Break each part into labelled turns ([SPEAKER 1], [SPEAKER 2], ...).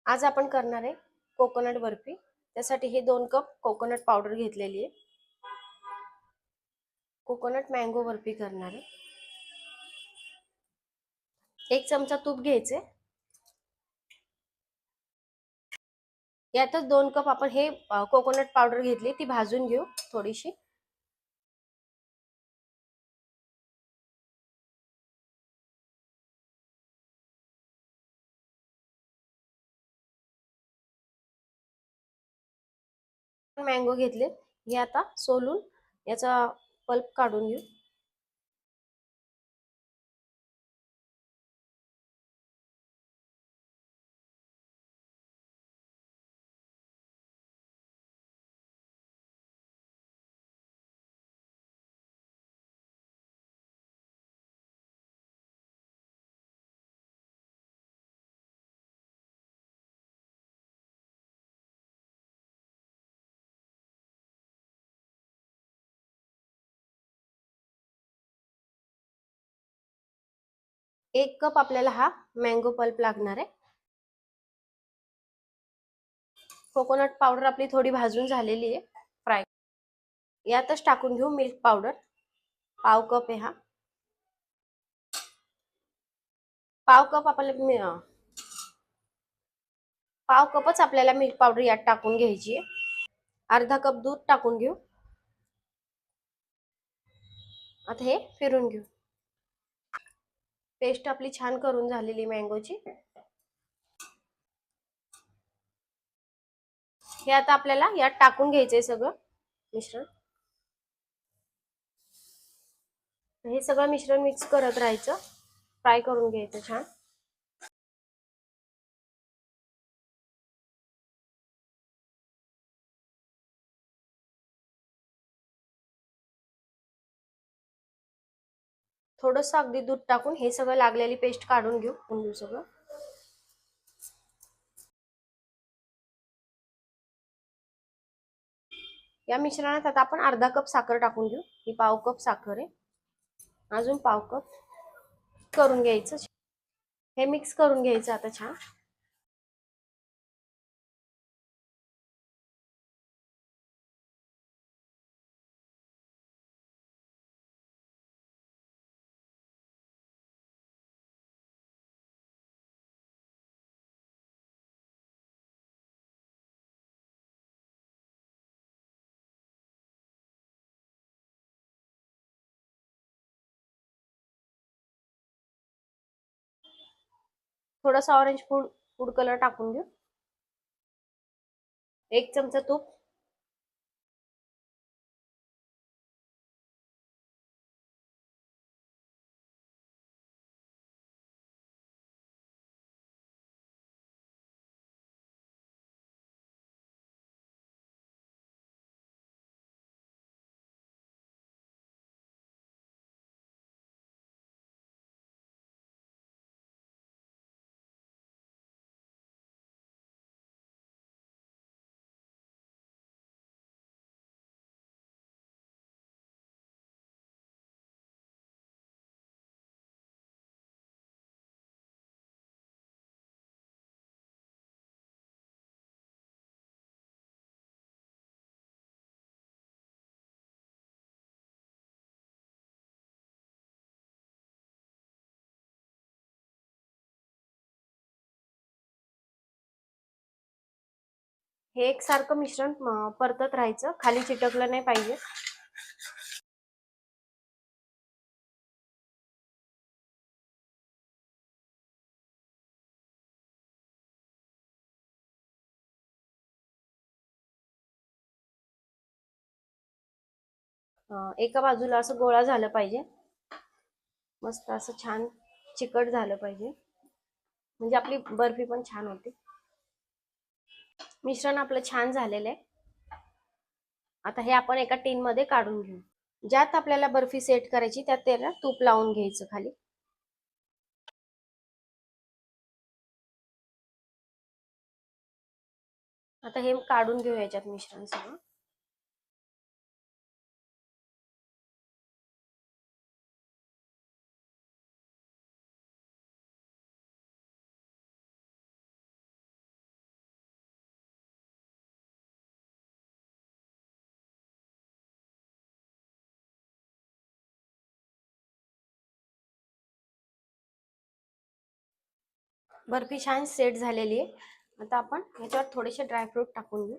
[SPEAKER 1] आज आपण करणार आहे कोकोनट बर्फी। त्यासाठी हे 2 कप कोकोनट पावडर घेतलेली आहे। कोकोनट मँगो बर्फी करणार आहे। 1 चमचा तूप घ्यायचे। यातच 2 कप आपण हे कोकोनट पावडर घेतली, ती भाजून घेऊ थोडीशी। मँगो घेतले, हे आता सोलून याचा पल्प काढून घेऊ। एक कप आपल्याला हा मँगो पल्प लागणार आहे। कोकोनट पावडर आपली थोडी भाजून झालेली आहे फ्राय। यातच टाकून घेऊ मिल्क पावडर, पाव कप आहे हा। पाव कप आपल्याला पाव कपच आपल्याला मिल्क पावडर यात टाकून घ्यायची आहे। अर्धा कप दूध टाकून घेऊ। आता हे फिरून घेऊ। पेस्ट आपली छान करून झालेली मँगोची। हे आता आपल्याला यात टाकून घ्यायचंय सगळं मिश्रण। हे सगळं मिश्रण मिक्स करत राहायचं, फ्राय करून घ्यायचं छान। थोडंसं अगदी दूध टाकून हे सगळं लागलेली पेस्ट काढून घेऊ सगळं। या मिश्रणात आता आपण अर्धा कप साखर टाकून घेऊ। ही पाव कप साखर आहे, अजून पाव कप करून घ्यायचं। हे मिक्स करून घ्यायचं आता छान। थोडासा ऑरेंज फूड कलर टाकून घेऊ। 1 चमचा तूप, हे एकसारखं मिश्रण परतत राहायचं, खाली चिटकलं नाही पाहिजे। एका बाजूला असं गोळा झालं पाहिजे, मस्त असं छान चिकट झालं पाहिजे, म्हणजे आपली बर्फी पण छान होते। मिश्रण आपलं छान झालेलं आहे। आता हे आपण एका टीन मध्ये काढून घेऊ। ज्यात आपल्याला बर्फी सेट करायची त्यात त्याला तूप लावून घ्यायचं खाली। आता हे काढून घेऊ याच्यात मिश्रण सगळं। बर्फी छान सेट झालेली आहे. आता आपण याच्यावर थोडेसे ड्रायफ्रूट टाकून घेऊ.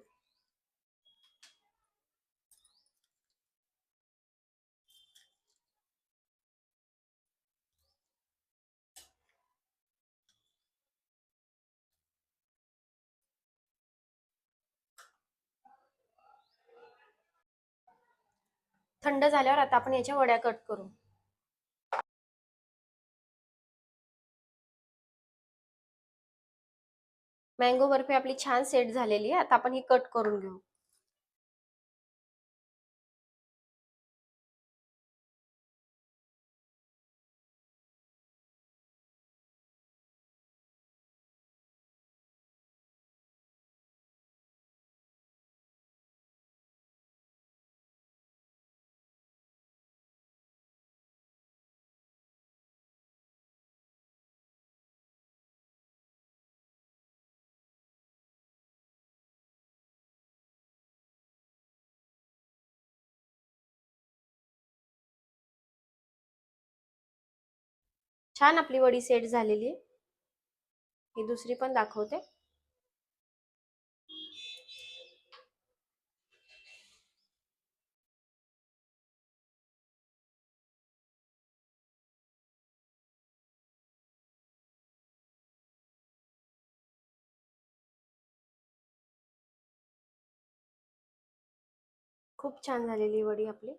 [SPEAKER 1] थंड झाल्यावर आता आपण याच्या वड्या कट करू. मँगो बर्फी आपली छान सेट झालेली आहे. आता आपण ही कट करून घेऊ. छान आपली वडी सेट झालेली आहे. ही दुसरी पण दाखवते. खूप छान झालेली वडी आपली.